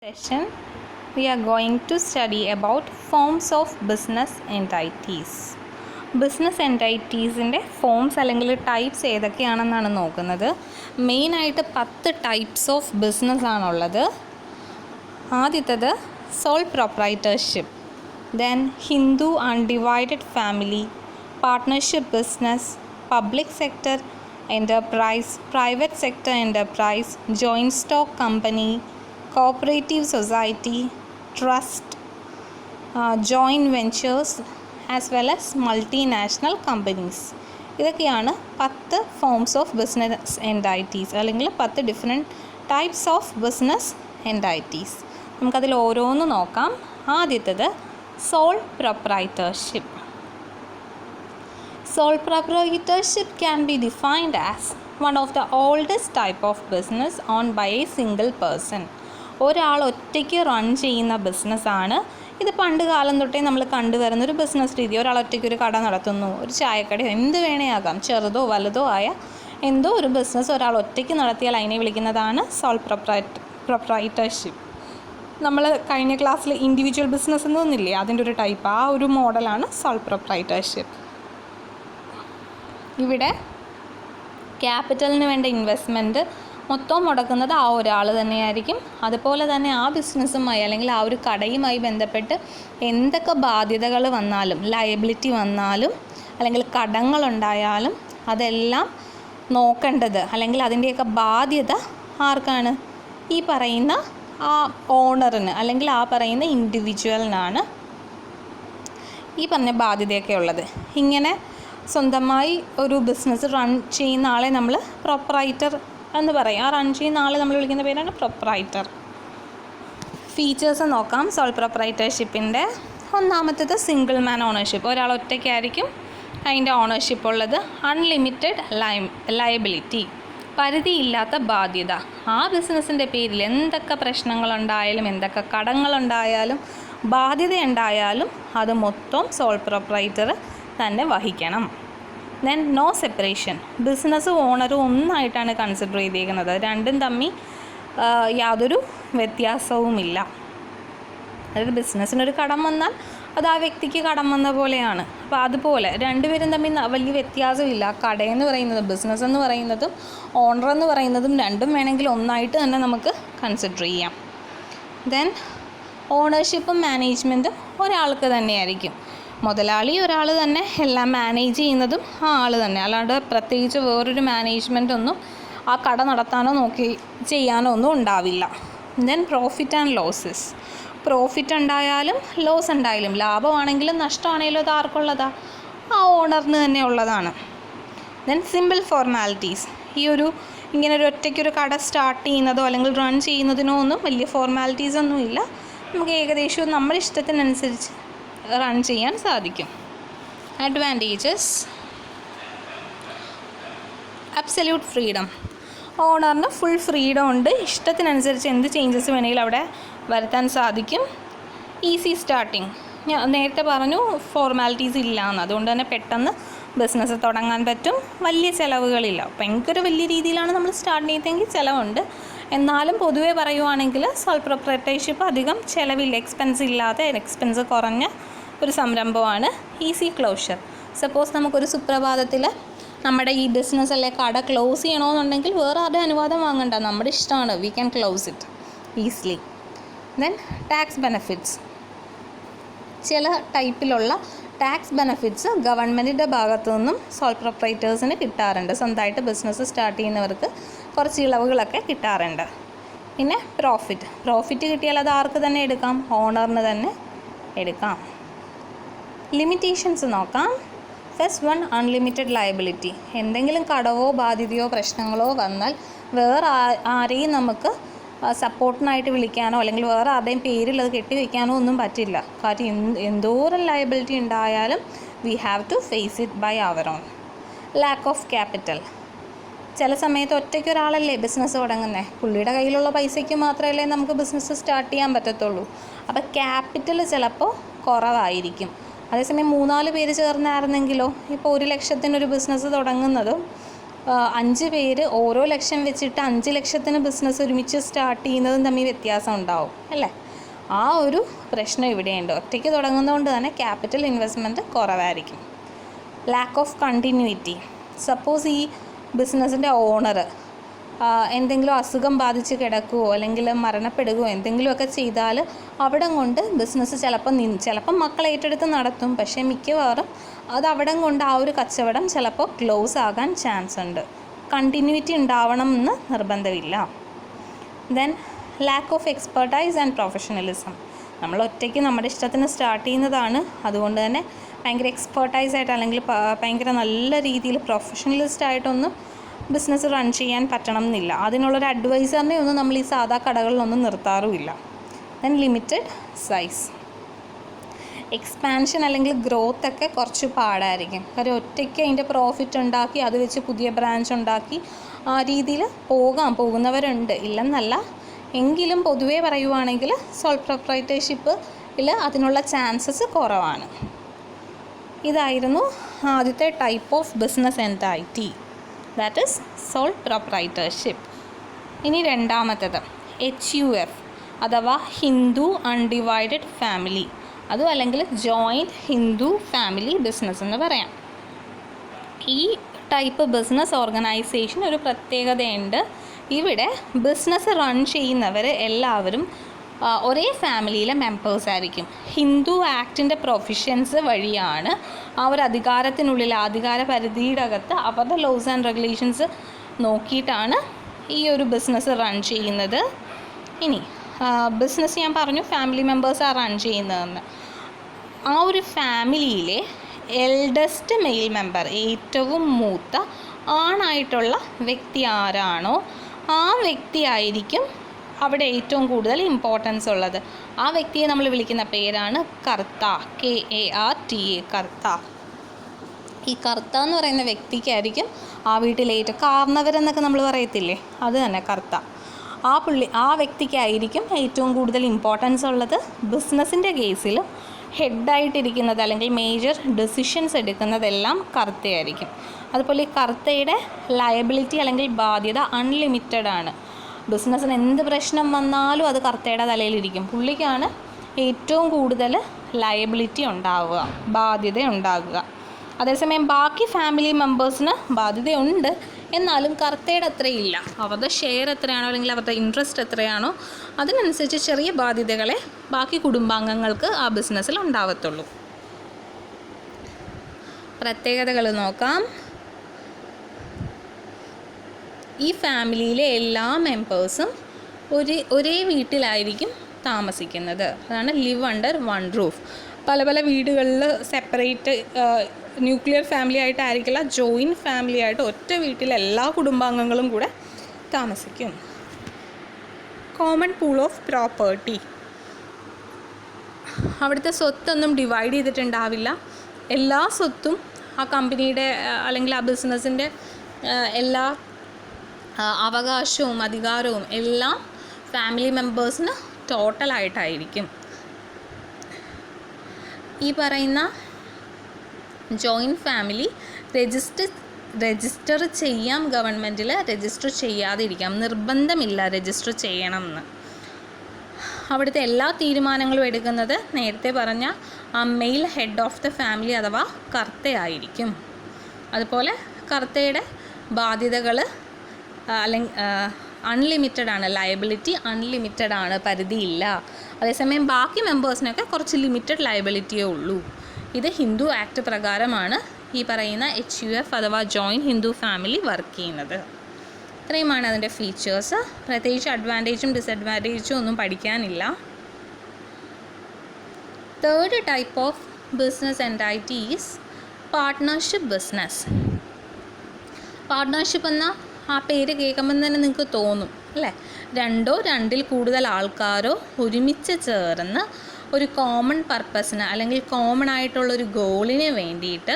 Session we are going to study about forms of business entities. Business എൻറ്റൈറ്റീസിൻ്റെ forms അല്ലെങ്കിൽ types ഏതൊക്കെയാണെന്നാണ് നോക്കുന്നത്. മെയിനായിട്ട് 10 ടൈപ്സ് ഓഫ് ബിസിനസ് ആണുള്ളത്. ആദ്യത്തേത് sole proprietorship, then Hindu undivided family, partnership business, public sector enterprise, private sector enterprise, joint stock company, cooperative society, trust, joint ventures as well as multinational companies. ഇതൊക്കെയാണ് 10 forms of business entities അല്ലെങ്കിൽ 10 different types of business entities. നമുക്കതിൽ ഓരോന്ന് നോക്കാം. ആദ്യത്തേത് sole proprietorship. Sole proprietorship can be defined as one of the oldest type of business owned by a single person. ഒരാൾ ഒറ്റയ്ക്ക് run ചെയ്യുന്ന ബിസിനസ്സാണ് ഇത്. പണ്ട് കാലം തൊട്ടേ നമ്മൾ കണ്ടുവരുന്നൊരു ബിസിനസ് രീതി. ഒരാൾ ഒറ്റയ്ക്ക് ഒരു കട നടത്തുന്നു, ഒരു ചായക്കടയോ എന്ത് വേണേ ആകാം, ചെറുതോ വലുതോ ആയ എന്തോ ഒരു ബിസിനസ് ഒരാൾ ഒറ്റയ്ക്ക് നടത്തിയാൽ അതിനെ വിളിക്കുന്നതാണ് സോൾ പ്രൊപ്രൈറ്റർഷിപ്പ്. നമ്മൾ കഴിഞ്ഞ ക്ലാസ്സിൽ ഇൻഡിവിജ്വൽ ബിസിനസ് എന്നൊന്നില്ലേ, അതിൻ്റെ ഒരു ടൈപ്പ്, ആ ഒരു മോഡലാണ് സോൾ പ്രൊപ്രൈറ്റർഷിപ്പ്. ഇവിടെ ക്യാപിറ്റലിന് വേണ്ട ഇൻവെസ്റ്റ്മെൻറ്റ് മൊത്തം മുടക്കുന്നത് ആ ഒരാൾ തന്നെയായിരിക്കും. അതുപോലെ തന്നെ ആ ബിസിനസ്സുമായി അല്ലെങ്കിൽ ആ ഒരു കടയുമായി ബന്ധപ്പെട്ട് എന്തൊക്കെ ബാധ്യതകൾ വന്നാലും, ലയബിലിറ്റി വന്നാലും അല്ലെങ്കിൽ കടങ്ങളുണ്ടായാലും അതെല്ലാം നോക്കേണ്ടത് അല്ലെങ്കിൽ അതിൻ്റെയൊക്കെ ബാധ്യത ആർക്കാണ്? ഈ പറയുന്ന ആ ഓണറിന് അല്ലെങ്കിൽ ആ പറയുന്ന ഇൻഡിവിജ്വലിനാണ് ഈ പറഞ്ഞ ബാധ്യതയൊക്കെ ഉള്ളത്. ഇങ്ങനെ സ്വന്തമായി ഒരു ബിസിനസ് റൺ ചെയ്യുന്ന ആളെ നമ്മൾ പ്രൊപ്രൈറ്റർ എന്ന് പറയും. ആ റൺ ചെയ്യുന്ന ആളെ നമ്മൾ വിളിക്കുന്ന പേരാണ് പ്രൊപ്രൈറ്റർ. ഫീച്ചേഴ്സ് നോക്കാം സോൾ പ്രൊപ്രൈറ്റർഷിപ്പിൻ്റെ. ഒന്നാമത്തേത് സിംഗിൾ മാൻ ഓണർഷിപ്പ്. ഒരാൾ ഒറ്റയ്ക്കായിരിക്കും അതിൻ്റെ ഓണർഷിപ്പ് ഉള്ളത്. അൺലിമിറ്റഡ് ലയബിലിറ്റി, പരിധിയില്ലാത്ത ബാധ്യത. ആ ബിസിനസ്സിൻ്റെ പേരിൽ എന്തൊക്കെ പ്രശ്നങ്ങളുണ്ടായാലും എന്തൊക്കെ കടങ്ങളുണ്ടായാലും ബാധ്യതയുണ്ടായാലും അത് മൊത്തം സോൾ പ്രൊപ്രൈറ്റർ തന്നെ വഹിക്കണം. Then no separation. ബിസിനസ് ഓണറും ഒന്നായിട്ടാണ് കൺസിഡർ ചെയ്തേക്കുന്നത്. രണ്ടും തമ്മിൽ യാതൊരു വ്യത്യാസവുമില്ല. അതായത് ബിസിനസ്സിനൊരു കടം വന്നാൽ അത് ആ വ്യക്തിക്ക് കടം വന്ന പോലെയാണ്. അപ്പോൾ അതുപോലെ രണ്ടുപേരും തമ്മിൽ വലിയ വ്യത്യാസമില്ല. കടയെന്ന് പറയുന്നതും ബിസിനസ് എന്ന് പറയുന്നതും ഓണർ എന്ന് പറയുന്നതും രണ്ടും വേണമെങ്കിൽ ഒന്നായിട്ട് തന്നെ നമുക്ക് കൺസിഡർ ചെയ്യാം. ദെൻ ഓണർഷിപ്പും മാനേജ്മെൻറ്റും ഒരാൾക്ക് തന്നെയായിരിക്കും. മുതലാളി ഒരാൾ തന്നെ എല്ലാം മാനേജ് ചെയ്യുന്നതും ആ ആൾ തന്നെ, അല്ലാണ്ട് പ്രത്യേകിച്ച് വേറൊരു മാനേജ്മെൻറ്റൊന്നും ആ കട നടത്താനോ നോക്കി ചെയ്യാനോ ഒന്നും ഉണ്ടാവില്ല. Then profit and losses. Profit ഉണ്ടായാലും ലോസ് ഉണ്ടായാലും, ലാഭമാണെങ്കിലും നഷ്ടമാണെങ്കിലും അത് ആർക്കുള്ളതാണ്? ആ ഓണറിന് തന്നെ ഉള്ളതാണ്. Then simple formalities. ഇങ്ങനെ ഒറ്റയ്ക്കൊരു കട സ്റ്റാർട്ട് ചെയ്യുന്നതോ അല്ലെങ്കിൽ റൺ ചെയ്യുന്നതിനോ ഒന്നും വലിയ ഫോർമാലിറ്റീസ് ഒന്നുമില്ല. നമുക്ക് ഏകദേശം നമ്മുടെ ഇഷ്ടത്തിനനുസരിച്ച് റൺ ചെയ്യാൻ സാധിക്കും. Advantages: absolute freedom. ഓണറിന് ഫുൾ ഫ്രീഡം ഉണ്ട്. ഇഷ്ടത്തിനനുസരിച്ച് എന്ത് ചേഞ്ചസ് വേണമെങ്കിലും അവിടെ വരുത്താൻ സാധിക്കും. Easy starting. ഞാൻ നേരത്തെ പറഞ്ഞു ഫോർമാലിറ്റീസ് ഇല്ല എന്ന്. അതുകൊണ്ട് തന്നെ പെട്ടെന്ന് ബിസിനസ് തുടങ്ങാൻ പറ്റും. വലിയ ചിലവുകളില്ല. ഭയങ്കര വലിയ രീതിയിലാണ് നമ്മൾ സ്റ്റാർട്ട് ചെയ്തതെങ്കിൽ ചിലവുണ്ട്. എന്നാലും പൊതുവേ പറയുവാണെങ്കിൽ സോൾ പ്രൊപ്രൈറ്റർഷിപ്പ് അധികം ചിലവില്ല, എക്സ്പെൻസ് ഇല്ലാതെ എക്സ്പെൻസ് കുറഞ്ഞ ഒരു സംരംഭമാണ്. Easy closure. സപ്പോസ് നമുക്കൊരു സുപ്രഭാതത്തിൽ നമ്മുടെ ഈ ബിസിനസ് അല്ലെ കട ക്ലോസ് ചെയ്യണമെന്നുണ്ടെങ്കിൽ വേറെ ആരുടെ അനുവാദം വാങ്ങണ്ട, നമ്മുടെ ഇഷ്ടമാണ്. We can close it easily. Then tax benefits. ചില ടൈപ്പിലുള്ള ടാക്സ് ബെനഫിറ്റ്സ് ഗവൺമെൻറ്റിൻ്റെ ഭാഗത്തു നിന്നും സോൾ പ്രൊപ്രൈറ്റേഴ്സിന് കിട്ടാറുണ്ട്. സ്വന്തമായിട്ട് ബിസിനസ് സ്റ്റാർട്ട് ചെയ്യുന്നവർക്ക് കുറച്ച് ഇളവുകളൊക്കെ കിട്ടാറുണ്ട്. പിന്നെ പ്രോഫിറ്റ് കിട്ടിയാൽ അത് ആർക്ക് തന്നെ എടുക്കാം? ഓണറിന് തന്നെ എടുക്കാം. ലിമിറ്റേഷൻസ് നോക്കാം. First one, unlimited liability. എന്തെങ്കിലും കടവോ ബാധ്യതയോ പ്രശ്നങ്ങളോ വന്നാൽ വേറെ ആരെയും നമുക്ക് സപ്പോർട്ടിനായിട്ട് വിളിക്കാനോ അല്ലെങ്കിൽ വേറെ ആരുടെയും പേരിൽ അത് കെട്ടിവെക്കാനോ ഒന്നും പറ്റില്ല. കാര്യം എന്തോരം ലയബിലിറ്റി ഉണ്ടായാലും we have to face it by our own. Lack of capital. ചില സമയത്ത് ഒറ്റയ്ക്ക് ഒരാളല്ലേ ബിസിനസ് തുടങ്ങുന്നത്. പുള്ളിയുടെ കയ്യിലുള്ള പൈസയ്ക്ക് മാത്രമല്ലേ നമുക്ക് ബിസിനസ് സ്റ്റാർട്ട് ചെയ്യാൻ പറ്റത്തുള്ളൂ. അപ്പോൾ ക്യാപിറ്റൽ ചിലപ്പോൾ കുറവായിരിക്കും. അതേസമയം 3-4 പേര് ചേർന്നായിരുന്നെങ്കിലോ, ഇപ്പോൾ 1 ലക്ഷത്തിനൊരു ബിസിനസ് തുടങ്ങുന്നതും 5 പേര് ഓരോ ലക്ഷം വെച്ചിട്ട് 5 ലക്ഷത്തിന് ബിസിനസ് ഒരുമിച്ച് സ്റ്റാർട്ട് ചെയ്യുന്നതും തമ്മിൽ വ്യത്യാസം ഉണ്ടാവും അല്ലേ? ആ ഒരു പ്രശ്നം ഇവിടെയുണ്ട്. ഒറ്റയ്ക്ക് തുടങ്ങുന്നതുകൊണ്ട് തന്നെ ക്യാപിറ്റൽ ഇൻവെസ്റ്റ്മെൻറ്റ് കുറവായിരിക്കും. Lack of continuity. സപ്പോസ് ഈ ബിസിനസ്സിൻ്റെ ഓണർ എന്തെങ്കിലും അസുഖം ബാധിച്ച് കിടക്കുകയോ അല്ലെങ്കിൽ മരണപ്പെടുകയോ എന്തെങ്കിലുമൊക്കെ ചെയ്താൽ അവിടം കൊണ്ട് ബിസിനസ് ചിലപ്പം മക്കൾ ഏറ്റെടുത്ത് നടത്തും. പക്ഷേ മിക്കവാറും അത് അവിടം കൊണ്ട് ആ ഒരു കച്ചവടം ചിലപ്പോൾ ക്ലോസ് ആകാൻ ചാൻസ് ഉണ്ട്. കണ്ടിന്യൂറ്റി ഉണ്ടാവണം എന്ന് നിർബന്ധമില്ല. Then lack of expertise and professionalism. നമ്മൾ ഒറ്റയ്ക്ക് നമ്മുടെ ഇഷ്ടത്തിന് സ്റ്റാർട്ട് ചെയ്യുന്നതാണ്. അതുകൊണ്ട് തന്നെ ഭയങ്കര എക്സ്പെർട്ടൈസായിട്ട് അല്ലെങ്കിൽ ഭയങ്കര നല്ല രീതിയിൽ പ്രൊഫഷണലിസ്റ്റായിട്ടൊന്നും ബിസിനസ് റൺ ചെയ്യാൻ പറ്റണം എന്നില്ല. അതിനുള്ളൊരു അഡ്വൈസറിനെ ഒന്നും നമ്മൾ ഈ സാധാ കടകളിലൊന്നും നിർത്താറുമില്ല. Then limited size. എക്സ്പാൻഷൻ അല്ലെങ്കിൽ ഗ്രോത്ത് ഒക്കെ കുറച്ച് പാടായിരിക്കും. കാര്യം ഒറ്റയ്ക്ക് അതിൻ്റെ പ്രോഫിറ്റ് ഉണ്ടാക്കി അത് വെച്ച് പുതിയ ബ്രാഞ്ച് ഉണ്ടാക്കി ആ രീതിയിൽ പോകുന്നവരുണ്ട്, ഇല്ലെന്നല്ല. എങ്കിലും പൊതുവേ പറയുവാണെങ്കിൽ സോൾ പ്രൊപ്രൈറ്റർഷിപ്പിൽ അതിനുള്ള ചാൻസസ് കുറവാണ്. ഇതായിരുന്നു ആദ്യത്തെ type of business entity, that is sole proprietorship. ഇനി രണ്ടാമത്തേത് HUF അഥവാ ഹിന്ദു അൺഡിവൈഡഡ് ഫാമിലി, അതും അല്ലെങ്കിൽ ജോയിൻറ്റ് ഹിന്ദു ഫാമിലി ബിസിനസ് എന്ന് പറയാം. ഈ ടൈപ്പ് ബിസിനസ് ഓർഗനൈസേഷൻ ഒരു പ്രത്യേകതയുണ്ട്. ഇവിടെ ബിസിനസ് റൺ ചെയ്യുന്നവർ എല്ലാവരും ഒരേ ഫാമിലിയിലെ മെമ്പേഴ്സ് ആയിരിക്കും. ഹിന്ദു ആക്ടിൻ്റെ പ്രൊവിഷൻസ് വഴിയാണ് ആ ഒരു അധികാര പരിധിയുടെ അകത്ത് അവരുടെ ലോസ് ആൻഡ് റെഗുലേഷൻസ് നോക്കിയിട്ടാണ് ഈ ഒരു ബിസിനസ് റൺ ചെയ്യുന്നത്. ഇനി ബിസിനസ് ഞാൻ പറഞ്ഞു ഫാമിലി മെമ്പേഴ്സാണ് റൺ ചെയ്യുന്നതെന്ന്. ആ ഒരു ഫാമിലിയിലെ എൽഡസ്റ്റ് മെയിൽ മെമ്പർ, ഏറ്റവും മൂത്ത ആണായിട്ടുള്ള വ്യക്തി ആരാണോ ആ വ്യക്തിയായിരിക്കും അവിടെ ഏറ്റവും കൂടുതൽ ഇമ്പോർട്ടൻസ് ഉള്ളത്. ആ വ്യക്തിയെ നമ്മൾ വിളിക്കുന്ന പേരാണ് കർത്ത, KARTA, കർത്ത. ഈ കർത്ത എന്ന് പറയുന്ന വ്യക്തിക്കായിരിക്കും ആ വീട്ടിലേറ്റവും കാർന്നവരെന്നൊക്കെ നമ്മൾ പറയത്തില്ലേ, അത് തന്നെ കർത്ത. ആ വ്യക്തിക്കായിരിക്കും ഏറ്റവും കൂടുതൽ ഇമ്പോർട്ടൻസ് ഉള്ളത്. ബിസിനസ്സിൻ്റെ കേസിൽ ഹെഡായിട്ടിരിക്കുന്നത് അല്ലെങ്കിൽ മേജർ ഡെസിഷൻസ് എടുക്കുന്നതെല്ലാം കർത്തയായിരിക്കും. അതുപോലെ ഈ കർത്തയുടെ ലയബിലിറ്റി അല്ലെങ്കിൽ ബാധ്യത അൺലിമിറ്റഡ് ആണ്. ബിസിനസ്സിന് എന്ത് പ്രശ്നം വന്നാലും അത് കർത്തയുടെ തലയിലിരിക്കും. പുള്ളിക്കാണ് ഏറ്റവും കൂടുതൽ ലയബിലിറ്റി ഉണ്ടാവുക, ബാധ്യത ഉണ്ടാകുക. അതേസമയം ബാക്കി ഫാമിലി മെമ്പേഴ്സിന് ബാധ്യതയുണ്ട്, എന്നാലും കർത്തയുടെ അത്രയില്ല. അവരുടെ ഷെയർ എത്രയാണോ അല്ലെങ്കിൽ അവരുടെ ഇൻട്രസ്റ്റ് എത്രയാണോ അതിനനുസരിച്ച് ചെറിയ ബാധ്യതകളെ ബാക്കി കുടുംബാംഗങ്ങൾക്ക് ആ ബിസിനസ്സിൽ ഉണ്ടാവത്തുള്ളൂ. പ്രത്യേകതകൾ നോക്കാം. ഈ ഫാമിലിയിലെ എല്ലാ മെമ്പേഴ്സും ഒരേ വീട്ടിലായിരിക്കും താമസിക്കുന്നത്. അതാണ് ലിവ് അണ്ടർ വൺ റൂഫ്. പല വീടുകളിൽ സെപ്പറേറ്റ് ന്യൂക്ലിയർ ഫാമിലി ആയിട്ടായിരിക്കില്ല, ജോയിൻറ്റ് ഫാമിലി ആയിട്ട് ഒറ്റ വീട്ടിൽ എല്ലാ കുടുംബാംഗങ്ങളും കൂടെ താമസിക്കും. Common pool of property. അവിടുത്തെ സ്വത്തൊന്നും ഡിവൈഡ് ചെയ്തിട്ടുണ്ടാവില്ല. എല്ലാ സ്വത്തും ആ കമ്പനിയുടെ അല്ലെങ്കിൽ ആ ബിസിനസ്സിൻ്റെ എല്ലാ അവകാശവും അധികാരവും എല്ലാം ഫാമിലി മെമ്പേഴ്സിന് ടോട്ടലായിട്ടായിരിക്കും. ഈ പറയുന്ന ജോയിൻറ്റ് ഫാമിലി രജിസ്റ്റർ ചെയ്യാം ഗവൺമെൻറ്റിൽ, രജിസ്റ്റർ ചെയ്യാതിരിക്കാം, നിർബന്ധമില്ല രജിസ്റ്റർ ചെയ്യണം എന്ന്. അവിടുത്തെ എല്ലാ തീരുമാനങ്ങളും എടുക്കുന്നത് നേരത്തെ പറഞ്ഞ ആ male head of the family അഥവാ കർത്തയായിരിക്കും. അതുപോലെ കർത്തയുടെ ബാധ്യതകൾ അല്ലെങ്കിൽ അൺലിമിറ്റഡ് ആണ്, ലയബിലിറ്റി അൺലിമിറ്റഡ് ആണ്, പരിധിയില്ല. അതേസമയം ബാക്കി മെമ്പേഴ്സിനൊക്കെ കുറച്ച് ലിമിറ്റഡ് ലയബിലിറ്റിയേ ഉള്ളൂ. ഇത് ഹിന്ദു ആക്ട് പ്രകാരമാണ് ഈ പറയുന്ന HUF അഥവാ ജോയിൻറ്റ് ഹിന്ദു ഫാമിലി വർക്ക് ചെയ്യുന്നത്. ഇത്രയുമാണ് അതിൻ്റെ ഫീച്ചേഴ്സ്. പ്രത്യേകിച്ച് അഡ്വാൻറ്റേജും ഡിസഡ്വാൻറ്റേജും ഒന്നും പഠിക്കാനില്ല. Third type of business entity is partnership business. Partnership എന്ന ആ പേര് കേൾക്കുമ്പം തന്നെ നിങ്ങൾക്ക് തോന്നും അല്ലേ, രണ്ടിൽ കൂടുതൽ ആൾക്കാരോ ഒരുമിച്ച് ചേർന്ന് ഒരു കോമൺ പർപ്പസിന് അല്ലെങ്കിൽ കോമൺ ആയിട്ടുള്ളൊരു ഗോളിന് വേണ്ടിയിട്ട്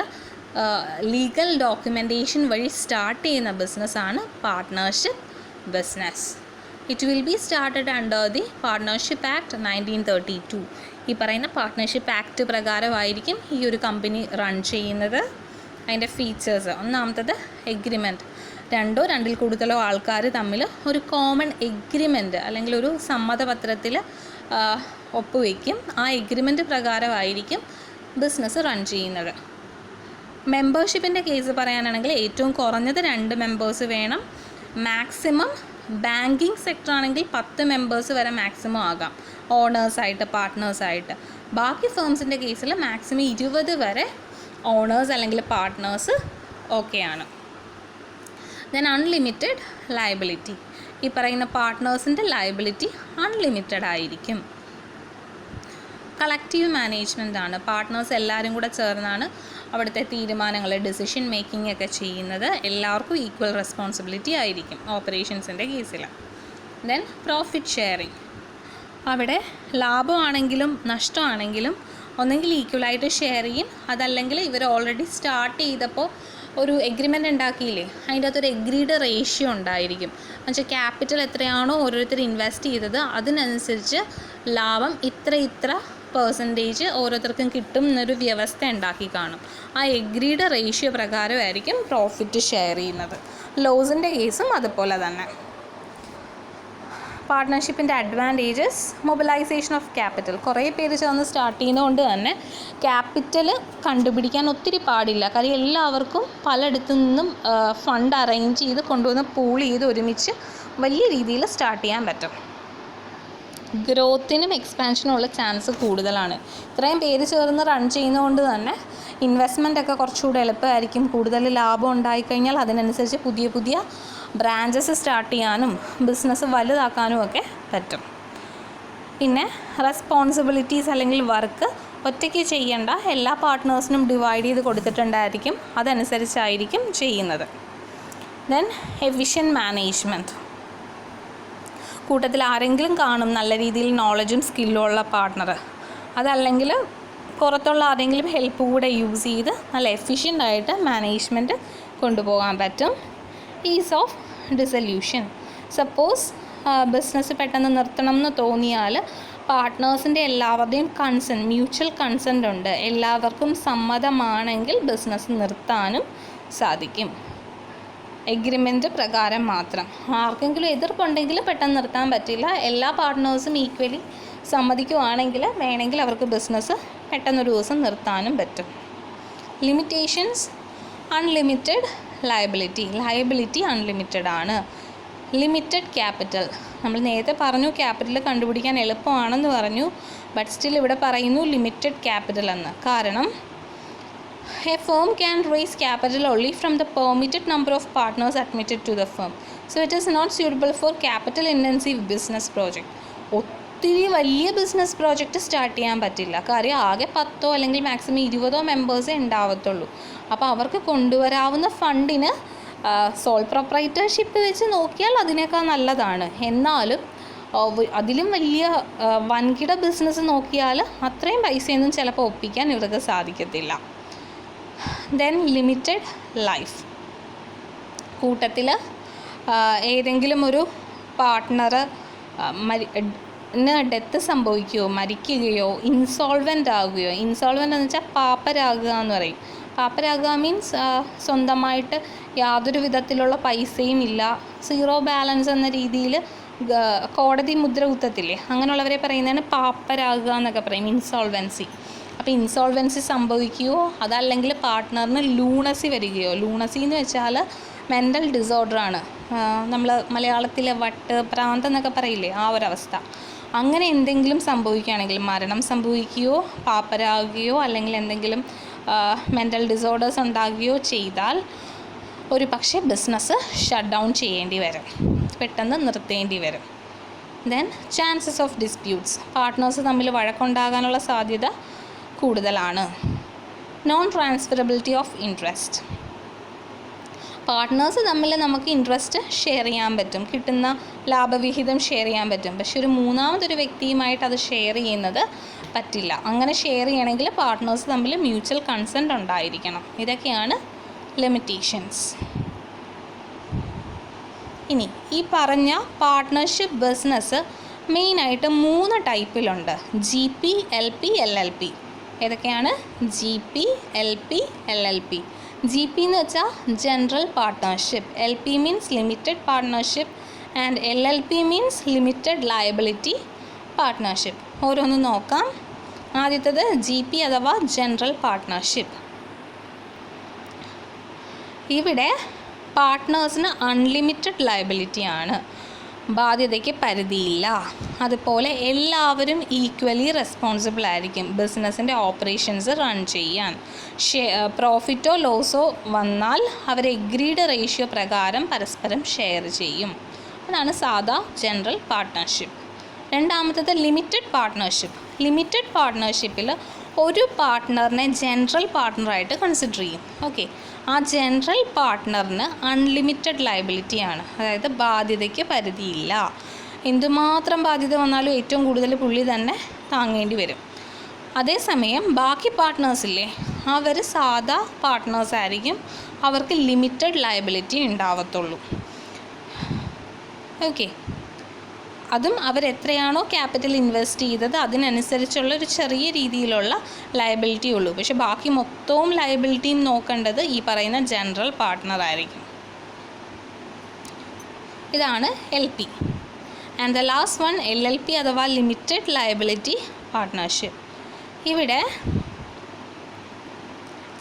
ലീഗൽ ഡോക്യുമെൻറ്റേഷൻ വഴി സ്റ്റാർട്ട് ചെയ്യുന്ന ബിസിനസ്സാണ് partnership business. It will be started under the partnership act 1932. ഈ പറയുന്ന പാർട്ട്ണർഷിപ്പ് ആക്ട് പ്രകാരമായിരിക്കും ഈ ഒരു കമ്പനി റൺ ചെയ്യുന്നത്. അതിൻ്റെ ഫീച്ചേഴ്സ്: ഒന്നാമത്തത് എഗ്രിമെൻറ്റ്. രണ്ടോ രണ്ടിൽ കൂടുതലോ ആൾക്കാർ തമ്മിൽ ഒരു കോമൺ എഗ്രിമെൻറ്റ് അല്ലെങ്കിൽ ഒരു സമ്മതപത്രത്തിൽ ഒപ്പുവയ്ക്കും. ആ എഗ്രിമെൻറ്റ് പ്രകാരമായിരിക്കും ബിസിനസ് റൺ ചെയ്യുന്നത്. മെമ്പർഷിപ്പിൻ്റെ കേസ് പറയാനാണെങ്കിൽ ഏറ്റവും കുറഞ്ഞത് 2 മെമ്പേഴ്സ് വേണം. മാക്സിമം ബാങ്കിങ് സെക്ടർ ആണെങ്കിൽ 10 മെമ്പേഴ്സ് വരെ മാക്സിമം ആകാം, ഓണേഴ്സായിട്ട് പാർട്ട്നേഴ്സായിട്ട്. ബാക്കി ഫേംസിൻ്റെ കേസിൽ മാക്സിമം 20 വരെ ഓണേഴ്സ് അല്ലെങ്കിൽ പാർട്ട്നേഴ്സ് ഓക്കെയാണ്. Then unlimited liability. ഈ പറയുന്ന പാർട്ട്നേഴ്സിൻ്റെ ലയബിലിറ്റി അൺലിമിറ്റഡ് ആയിരിക്കും. കളക്റ്റീവ് മാനേജ്മെൻ്റ് ആണ്. പാർട്ട്നേഴ്സ് എല്ലാവരും കൂടെ ചേർന്നാണ് അവിടുത്തെ തീരുമാനങ്ങൾ, ഡിസിഷൻ മേക്കിംഗ് ഒക്കെ ചെയ്യുന്നത്. എല്ലാവർക്കും ഈക്വൽ റെസ്പോൺസിബിലിറ്റി ആയിരിക്കും ഓപ്പറേഷൻസിൻ്റെ കേസിൽ. Then profit sharing. അവിടെ ലാഭമാണെങ്കിലും നഷ്ടമാണെങ്കിലും ഒന്നെങ്കിൽ ഈക്വലായിട്ട് ഷെയർ ചെയ്യും, അതല്ലെങ്കിൽ ഇവർ ഓൾറെഡി സ്റ്റാർട്ട് ചെയ്തപ്പോൾ ഒരു എഗ്രിമെൻ്റ് ഉണ്ടാക്കിയില്ലേ, അതിൻ്റെ അകത്തൊരു എഗ്രീഡ് റേഷ്യോ ഉണ്ടായിരിക്കും. എന്നുവെച്ചാൽ ക്യാപിറ്റൽ എത്രയാണോ ഓരോരുത്തർ ഇൻവെസ്റ്റ് ചെയ്തത് അതിനനുസരിച്ച് ലാഭം ഇത്ര പെർസെൻറ്റേജ് ഓരോരുത്തർക്കും കിട്ടും എന്നൊരു വ്യവസ്ഥ ഉണ്ടാക്കി കാണും. ആ എഗ്രീഡ് റേഷ്യോ പ്രകാരമായിരിക്കും പ്രോഫിറ്റ് ഷെയർ ചെയ്യുന്നത്. ലോസിൻ്റെ കേസും അതുപോലെ തന്നെ. പാർട്ട്ണർഷിപ്പിൻ്റെ അഡ്വാൻറ്റേജസ്: മൊബിലൈസേഷൻ ഓഫ് ക്യാപിറ്റൽ. കുറേ പേര് ചേർന്ന് സ്റ്റാർട്ട് ചെയ്യുന്നതുകൊണ്ട് തന്നെ ക്യാപിറ്റൽ കണ്ടുപിടിക്കാൻ ഒത്തിരി പാടില്ല. കാര്യം എല്ലാവർക്കും പലയിടത്തു നിന്നും ഫണ്ട് അറേഞ്ച് ചെയ്ത് കൊണ്ടുവന്ന് പൂൾ ചെയ്ത് ഒരുമിച്ച് വലിയ രീതിയിൽ സ്റ്റാർട്ട് ചെയ്യാൻ പറ്റും. ഗ്രോത്തിനും എക്സ്പാൻഷനും ഉള്ള ചാൻസ് കൂടുതലാണ്. ഇത്രയും പേര് ചേർന്ന് റൺ ചെയ്യുന്നതുകൊണ്ട് തന്നെ ഇൻവെസ്റ്റ്മെൻറ്റൊക്കെ കുറച്ചുകൂടെ എളുപ്പമായിരിക്കും. കൂടുതൽ ലാഭം ഉണ്ടായിക്കഴിഞ്ഞാൽ അതിനനുസരിച്ച് പുതിയ ബ്രാഞ്ചസ് സ്റ്റാർട്ട് ചെയ്യാനും ബിസിനസ് വലുതാക്കാനും ഒക്കെ പറ്റും. പിന്നെ റെസ്പോൺസിബിലിറ്റീസ് അല്ലെങ്കിൽ വർക്ക് ഒറ്റയ്ക്ക് ചെയ്യേണ്ട, എല്ലാ പാർട്ട്നേഴ്സിനും ഡിവൈഡ് ചെയ്ത് കൊടുത്തിട്ടുണ്ടായിരിക്കും, അതനുസരിച്ചായിരിക്കും ചെയ്യുന്നത്. Then efficient management. കൂട്ടത്തിൽ ആരെങ്കിലും കാണും നല്ല രീതിയിൽ നോളജും സ്കില്ലും ഉള്ള പാർട്ട്ണർ. അതല്ലെങ്കിൽ പുറത്തുള്ള ആരെങ്കിലും ഹെൽപ്പ് കൂടെ യൂസ് ചെയ്ത് നല്ല എഫിഷ്യൻ്റായിട്ട് മാനേജ്മെൻറ്റ് കൊണ്ടുപോകാൻ പറ്റും. Is of dissolution. Suppose business പെട്ടെന്ന് നിർത്തണം എന്ന് തോന്നിയാൽ പാർട്ട്നേഴ്സിൻ്റെ എല്ലാവരുടെയും മ്യൂച്വൽ കൺസെൻ്റ് ഉണ്ട്, എല്ലാവർക്കും സമ്മതമാണെങ്കിൽ ബിസിനസ് നിർത്താനും സാധിക്കും. എഗ്രിമെൻറ്റ് പ്രകാരം മാത്രം. ആർക്കെങ്കിലും എതിർപ്പുണ്ടെങ്കിൽ പെട്ടെന്ന് നിർത്താൻ പറ്റില്ല. എല്ലാ പാർട്ട്നേഴ്സും ഈക്വലി സമ്മതിക്കുവാണെങ്കിൽ വേണമെങ്കിൽ അവർക്ക് ബിസിനസ് പെട്ടെന്നൊരു ദിവസം നിർത്താനും പറ്റും. ലിമിറ്റേഷൻസ്: അൺലിമിറ്റഡ് ലയബിലിറ്റി അൺലിമിറ്റഡ് ആണ്. Limited capital. നമ്മൾ നേരത്തെ പറഞ്ഞു ക്യാപിറ്റൽ കണ്ടുപിടിക്കാൻ എളുപ്പമാണെന്ന് പറഞ്ഞു, ബട്ട് സ്റ്റിൽ ഇവിടെ പറയുന്നു ലിമിറ്റഡ് ക്യാപിറ്റൽ എന്ന്. കാരണം a firm can raise capital only from the permitted number of partners admitted to the firm. So it is not suitable for capital intensive business project. ഒത്തിരി വലിയ business project start ചെയ്യാൻ പറ്റില്ല. കാര്യം ആകെ 10 അല്ലെങ്കിൽ maximum 20 മെമ്പേഴ്സേ ഉണ്ടാവത്തുള്ളൂ. അപ്പോൾ അവർക്ക് കൊണ്ടുവരാവുന്ന ഫണ്ടിന് സോൾ പ്രൊപ്രൈറ്റർഷിപ്പ് വെച്ച് നോക്കിയാൽ അതിനേക്കാൾ നല്ലതാണ്. എന്നാലും അതിലും വലിയ വൻകിട ബിസിനസ് നോക്കിയാൽ അത്രയും പൈസയൊന്നും ചിലപ്പോൾ ഒപ്പിക്കാൻ ഇവർക്ക് സാധിക്കത്തില്ല. Then limited life. കൂട്ടത്തിൽ ഏതെങ്കിലും ഒരു പാർട്ട്ണർ ഡെത്ത് സംഭവിക്കുകയോ മരിക്കുകയോ ഇൻസോൾവൻ്റ് ആകുകയോ, ഇൻസോൾവൻ്റ് എന്ന് വെച്ചാൽ പാപ്പരാകുക എന്ന് പറയും. പാപ്പരാകുക മീൻസ് സ്വന്തമായിട്ട് യാതൊരു വിധത്തിലുള്ള പൈസയും ഇല്ല, സീറോ ബാലൻസ് എന്ന രീതിയിൽ കോടതി മുദ്ര കുത്തത്തില്ലേ, അങ്ങനെയുള്ളവരെ പറയുന്നതാണ് പാപ്പരാകുക എന്നൊക്കെ പറയും, ഇൻസോൾവൻസി. അപ്പോൾ ഇൻസോൾവൻസി സംഭവിക്കുകയോ അതല്ലെങ്കിൽ പാർട്ട്ണറിന് ലൂണസി വരികയോ, ലൂണസി എന്ന് വെച്ചാൽ മെൻ്റൽ ഡിസോർഡറാണ്. നമ്മൾ മലയാളത്തിലെ വട്ട് ഭ്രാന്ത് എന്നൊക്കെ പറയില്ലേ, ആ ഒരവസ്ഥ. അങ്ങനെ എന്തെങ്കിലും സംഭവിക്കുകയാണെങ്കിൽ, മരണം സംഭവിക്കുകയോ പാപ്പരാകുകയോ അല്ലെങ്കിൽ എന്തെങ്കിലും മെൻ്റൽ ഡിസോർഡേഴ്സ് ഉണ്ടാകുകയോ ചെയ്താൽ ഒരു പക്ഷേ ബിസിനസ് ഷട്ട് ഡൗൺ ചെയ്യേണ്ടി വരും, പെട്ടെന്ന് നിർത്തേണ്ടി വരും. Then chances of disputes. Partners തമ്മിൽ വഴക്കുണ്ടാകാനുള്ള സാധ്യത കൂടുതലാണ്. Non transferability of interest. Partners തമ്മിൽ നമുക്ക് ഇൻട്രസ്റ്റ് ഷെയർ ചെയ്യാൻ പറ്റും, കിട്ടുന്ന ലാഭവിഹിതം ഷെയർ ചെയ്യാൻ പറ്റും. പക്ഷെ ഒരു മൂന്നാമതൊരു വ്യക്തിയുമായിട്ട് അത് ഷെയർ ചെയ്യുന്നത് പറ്റില്ല. അങ്ങനെ ഷെയർ ചെയ്യണമെങ്കിൽ പാർട്ട്നേഴ്സ് തമ്മിൽ മ്യൂച്വൽ കൺസെൻ്റ് ഉണ്ടായിരിക്കണം. ഇതൊക്കെയാണ് ലിമിറ്റേഷൻസ്. ഇനി ഈ പറഞ്ഞ പാർട്ട്ണർഷിപ്പ് ബിസിനസ് മെയിനായിട്ട് 3 ടൈപ്പിലുണ്ട്: GP, LP, LLP. ഏതൊക്കെയാണ്? GP, LP, LLP. GP എന്ന് വെച്ചാൽ general partnership, LP means limited partnership and LLP means limited liability partnership. ഓരോന്ന് നോക്കാം. ആദ്യത്തേത് GP അഥവാ ജനറൽ പാർട്ട്ണർഷിപ്പ്. ഇവിടെ പാർട്ട്നേഴ്സിന് അൺലിമിറ്റഡ് ലയബിലിറ്റിയാണ്, ബാധ്യതയ്ക്ക് പരിധിയില്ല. അതുപോലെ എല്ലാവരും ഈക്വലി റെസ്പോൺസിബിൾ ആയിരിക്കും ബിസിനസ്സിൻ്റെ ഓപ്പറേഷൻസ് റൺ ചെയ്യാൻ. പ്രോഫിറ്റോ ലോസോ വന്നാൽ അവർ എഗ്രീഡ് റേഷ്യോ പ്രകാരം പരസ്പരം ഷെയർ ചെയ്യും. അതാണ് സാധാ ജനറൽ പാർട്ട്ണർഷിപ്പ്. രണ്ടാമത്തേത് ലിമിറ്റഡ് പാർട്ട്ണർഷിപ്പ്. ലിമിറ്റഡ് പാർട്ട്ണർഷിപ്പിൽ ഒരു പാർട്ട്ണറിനെ ജനറൽ പാർട്ട്ണറായിട്ട് കൺസിഡർ ചെയ്യും. ഓക്കെ, ആ ജനറൽ പാർട്ട്ണറിന് അൺലിമിറ്റഡ് ലയബിലിറ്റിയാണ്, അതായത് ബാധ്യതയ്ക്ക് പരിധിയില്ല. എന്തുമാത്രം ബാധ്യത വന്നാലും ഏറ്റവും കൂടുതൽ പുള്ളി തന്നെ താങ്ങേണ്ടി വരും. അതേസമയം ബാക്കി പാർട്ട്നേഴ്സില്ലേ, അവർ സാധാ പാർട്ട്നേഴ്സ് ആയിരിക്കും, അവർക്ക് ലിമിറ്റഡ് ലയബിലിറ്റി ഉണ്ടാവത്തുള്ളൂ. ഓക്കെ, അതും അവരെത്രയാണോ ക്യാപിറ്റൽ ഇൻവെസ്റ്റ് ചെയ്തത് അതിനനുസരിച്ചുള്ള ഒരു ചെറിയ രീതിയിലുള്ള ലയബിലിറ്റി ഉള്ളൂ. പക്ഷെ ബാക്കി മൊത്തവും ലയബിലിറ്റിയും നോക്കേണ്ടത് ഈ പറയുന്ന ജനറൽ പാർട്ട്ണർ ആയിരിക്കും. ഇതാണ് LP. And the last one LLP അഥവാ ലിമിറ്റഡ് ലയബിലിറ്റി പാർട്ട്ണർഷിപ്പ്. ഇവിടെ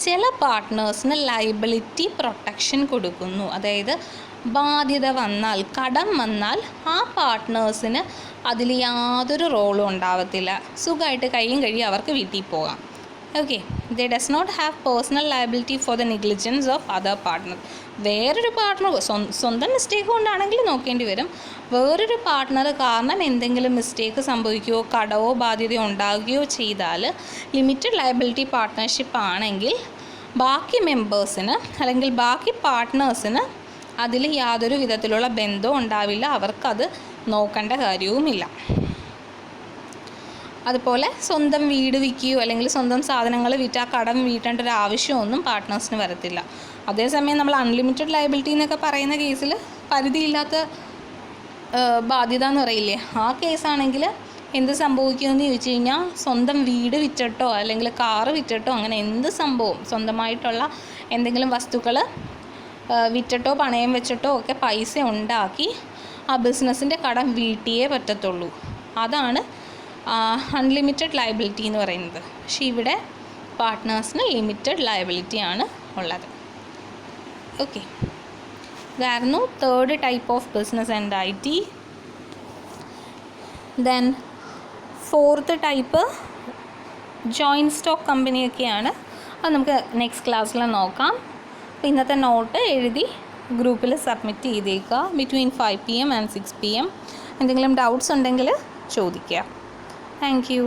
ചില പാർട്ട്നേഴ്സിന് ലയബിലിറ്റി പ്രൊട്ടക്ഷൻ കൊടുക്കുന്നു. അതായത് ബാധ്യത വന്നാൽ, കടം വന്നാൽ ആ പാർട്ട്നേഴ്സിന് അതിൽ യാതൊരു റോളും ഉണ്ടാവത്തില്ല, സുഖമായിട്ട് കയ്യും കഴിയും അവർക്ക് വീട്ടിൽ പോകാം. Okay, they does not have personal liability for the negligence of other partner. വേറൊരു പാർട്ട്ണർ സ്വന്തം മിസ്റ്റേക്ക് കൊണ്ടാണെങ്കിൽ നോക്കേണ്ടി വരും. വേറൊരു പാർട്ട്ണർ കാരണം എന്തെങ്കിലും മിസ്റ്റേക്ക് സംഭവിക്കുകയോ കടവോ ബാധ്യതയോ ഉണ്ടാകുകയോ ചെയ്താൽ ലിമിറ്റഡ് ലയബിലിറ്റി പാർട്ട്ണർഷിപ്പ് ആണെങ്കിൽ ബാക്കി മെമ്പേഴ്സിന് അല്ലെങ്കിൽ ബാക്കി പാർട്ട്നേഴ്സിന് അതിൽ യാതൊരു വിധത്തിലുള്ള ബന്ധവും ഉണ്ടാവില്ല, അവർക്കത് നോക്കേണ്ട കാര്യവുമില്ല. അതുപോലെ സ്വന്തം വീട് വിൽക്കുകയോ അല്ലെങ്കിൽ സ്വന്തം സാധനങ്ങൾ വിറ്റ് ആ കടം വീട്ടേണ്ട ഒരു ആവശ്യമൊന്നും പാർട്ട്നേഴ്സിന് വരത്തില്ല. അതേസമയം നമ്മൾ അൺലിമിറ്റഡ് ലയബിലിറ്റി എന്നൊക്കെ പറയുന്ന കേസിൽ പരിധിയില്ലാത്ത ബാധ്യത എന്ന് പറയില്ലേ, ആ കേസാണെങ്കിൽ എന്ത് സംഭവിക്കുമെന്ന് ചോദിച്ചു കഴിഞ്ഞാൽ സ്വന്തം വീട് വിറ്റിട്ടോ അല്ലെങ്കിൽ കാറ് വിറ്റിട്ടോ അങ്ങനെ എന്ത് സംഭവം, സ്വന്തമായിട്ടുള്ള എന്തെങ്കിലും വസ്തുക്കൾ വിറ്റിട്ടോ പണയം വെച്ചിട്ടോ ഒക്കെ പൈസ ഉണ്ടാക്കി ആ ബിസിനസ്സിൻ്റെ കടം വീട്ടിയേ പറ്റത്തുള്ളൂ. അതാണ് അൺലിമിറ്റഡ് ലയബിലിറ്റി എന്ന് പറയുന്നത്. പക്ഷേ ഇവിടെ പാർട്ട്നേഴ്സിന് ലിമിറ്റഡ് ലയബിലിറ്റിയാണ് ഉള്ളത്. ഓക്കെ, ഇതായിരുന്നു third type of business entity. Then fourth type joint stock കമ്പനിയൊക്കെയാണ്. അത് നമുക്ക് നെക്സ്റ്റ് ക്ലാസ്സിൽ നോക്കാം. അപ്പോൾ ഇന്നത്തെ നോട്ട് എഴുതി ഗ്രൂപ്പിൽ സബ്മിറ്റ് ചെയ്തേക്കുക ബിറ്റ്വീൻ 5 PM and 6 PM. എന്തെങ്കിലും ഡൗട്ട്സ് ഉണ്ടെങ്കിൽ ചോദിക്കുക. Thank you.